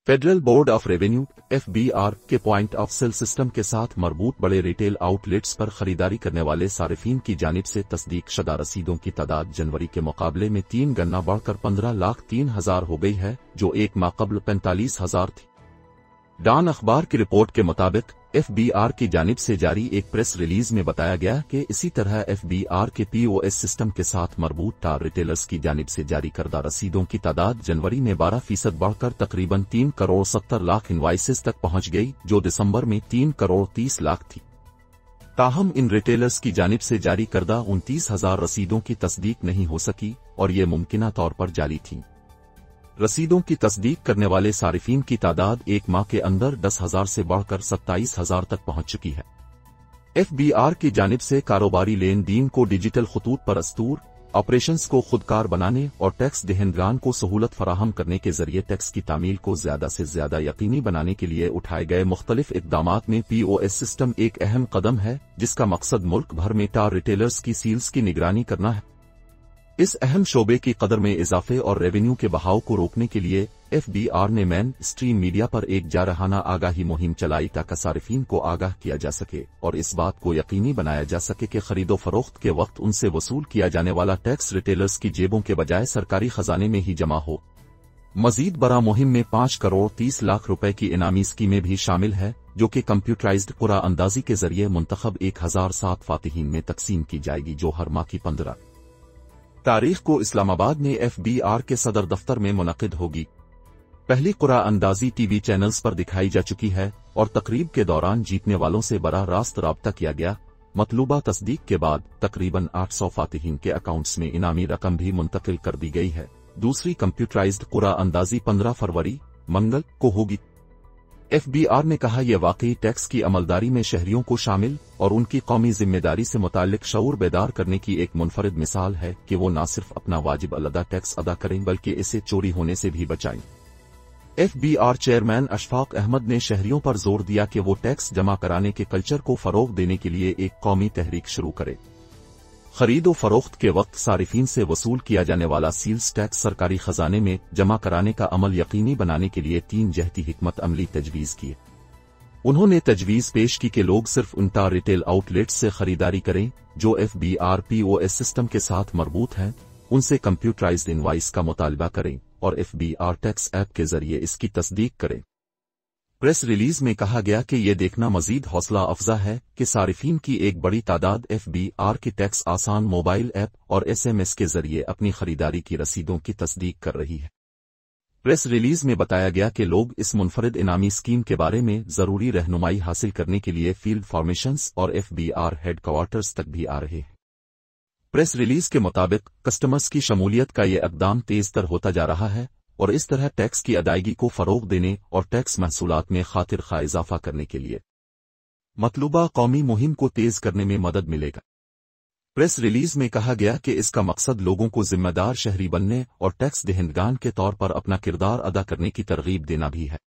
Federal board of revenue (FBR) के point of cell system के साथ मरबूत बड़े रिटेल आउटलेट्स पर खरीदारी करने वाले सारिफीन की जानिब से तस्दीक शुदा रसीदों की तादाद जनवरी के मुकाबले में 3 गुना बढ़कर 15,03,000 हो गई है, जो एक माह कबल 45,000 थी। डॉन अखबार की रिपोर्ट के मुताबिक FBR की जानिब से जारी एक प्रेस रिलीज में बताया गया कि इसी तरह FBR के POS सिस्टम के साथ मरबूत टार रिटेलर्स की जानिब से जारी करदा रसीदों की तादाद जनवरी में 12% बढ़कर तकरीबन 3 करोड़ 70 लाख इनवाइसेस तक पहुंच गई, जो दिसंबर में 3 करोड़ 30 लाख थी। ताहम इन रिटेलर्स की जानिब से जारी करदा 29,000 रसीदों की तस्दीक नहीं हो सकी और ये मुमकिना तौर पर जाली थी। रसीदों की तस्दीक करने वाले सारिफीन की तादाद एक माह के अंदर 10,000 से बढ़कर 27,000 तक पहुंच चुकी है। FBR की जानिब से कारोबारी लेन देन को डिजिटल खतूत पर अस्तूर, ऑपरेशंस को खुदकार बनाने और टैक्स दहिंदगान को सहूलत फराहम करने के जरिए टैक्स की तामील को ज्यादा से ज्यादा यकीनी बनाने के लिए उठाए गए मुख्तलिफ इक़दामात में POS सिस्टम एक अहम कदम है, जिसका मकसद मुल्क भर में टार रिटेलर्स की सील्स की निगरानी करना है। इस अहम शोबे की कदर में इजाफे और रेवेन्यू के बहाव को रोकने के लिए FBR ने मेन स्ट्रीम मीडिया पर एक जारहाना आगाही मुहिम चलाई ताकि सारिफीन को आगाह किया जा सके और इस बात को यकीनी बनाया जा सके कि खरीदो फरोख्त के वक्त उनसे वसूल किया जाने वाला टैक्स रिटेलर्स की जेबों के बजाय सरकारी खजाने में ही जमा हो। मजीद बड़ा मुहिम में 5 करोड़ 30 लाख रुपए की इनामी स्कीमें भी शामिल है, जो कि कंप्यूटराइज्ड कुरा अंदाजी के जरिए मुंतखब 1007 फातिहीन में तकसीम की जाएगी, जो हर माह की 15 तारीख को इस्लामाबाद में FBR के सदर दफ्तर में मुनक़िद होगी। पहली कुरा अंदाजी TV चैनल्स पर दिखाई जा चुकी है और तकरीब के दौरान जीतने वालों से बराह रास्त राब्ता किया गया। मतलूबा तस्दीक के बाद तकरीबन 800 फातिहीन के अकाउंट्स में इनामी रकम भी मुंतकिल कर दी गई है। दूसरी कंप्यूटराइज्ड कुरा अंदाजी 15 फरवरी मंगल को होगी। FBR ने कहा, यह वाकई टैक्स की अमलदारी में शहरियों को शामिल और उनकी कौमी जिम्मेदारी से मुताल्लिक शऊर बेदार करने की एक मुनफरिद मिसाल है कि वो न सिर्फ अपना वाजिब अलदा टैक्स अदा करें बल्कि इसे चोरी होने से भी बचाएं। FBR चेयरमैन अशफाक अहमद ने शहरियों पर जोर दिया कि वो टैक्स जमा कराने के कल्चर को फरोग देने के लिए एक कौमी तहरीक शुरू करे। खरीदो फरोख्त के वक्त सारिफीन से वसूल किया जाने वाला सील्स टैक्स सरकारी खजाने में जमा कराने का अमल यकीनी बनाने के लिए 3 जहती हिकमत अमली तजवीज़ की। उन्होंने तजवीज़ पेश की कि लोग सिर्फ उन टार रिटेल आउटलेट्स से खरीदारी करें जो FBR POS सिस्टम के साथ मरबूत हैं, उनसे कंप्यूटराइज्ड इनवाइस का मुतालबा करें और FBR टैक्स ऐप के जरिए इसकी तस्दीक करें। प्रेस रिलीज में कहा गया कि यह देखना मजीद हौसला अफजा है कि सारिफीन की एक बड़ी तादाद FBR की टैक्स आसान मोबाइल ऐप और SMS के जरिए अपनी खरीदारी की रसीदों की तस्दीक कर रही है। प्रेस रिलीज में बताया गया कि लोग इस मुनफरिद इनामी स्कीम के बारे में जरूरी रहनुमाई हासिल करने के लिए फील्ड फॉर्मेशंस और FBR हेडक्वार्टर्स तक भी आ रहे हैं। प्रेस रिलीज के मुताबिक कस्टमर्स की शमूलियत का यह इक़दाम तेज तर होता जा रहा है और इस तरह टैक्स की अदायगी को फरोग देने और टैक्स महसूलात में खातिर खा इजाफा करने के लिए मतलूबा कौमी मुहिम को तेज करने में मदद मिलेगा। प्रेस रिलीज में कहा गया कि इसका मकसद लोगों को जिम्मेदार शहरी बनने और टैक्स दहिंदगान के तौर पर अपना किरदार अदा करने की तरगीब देना भी है।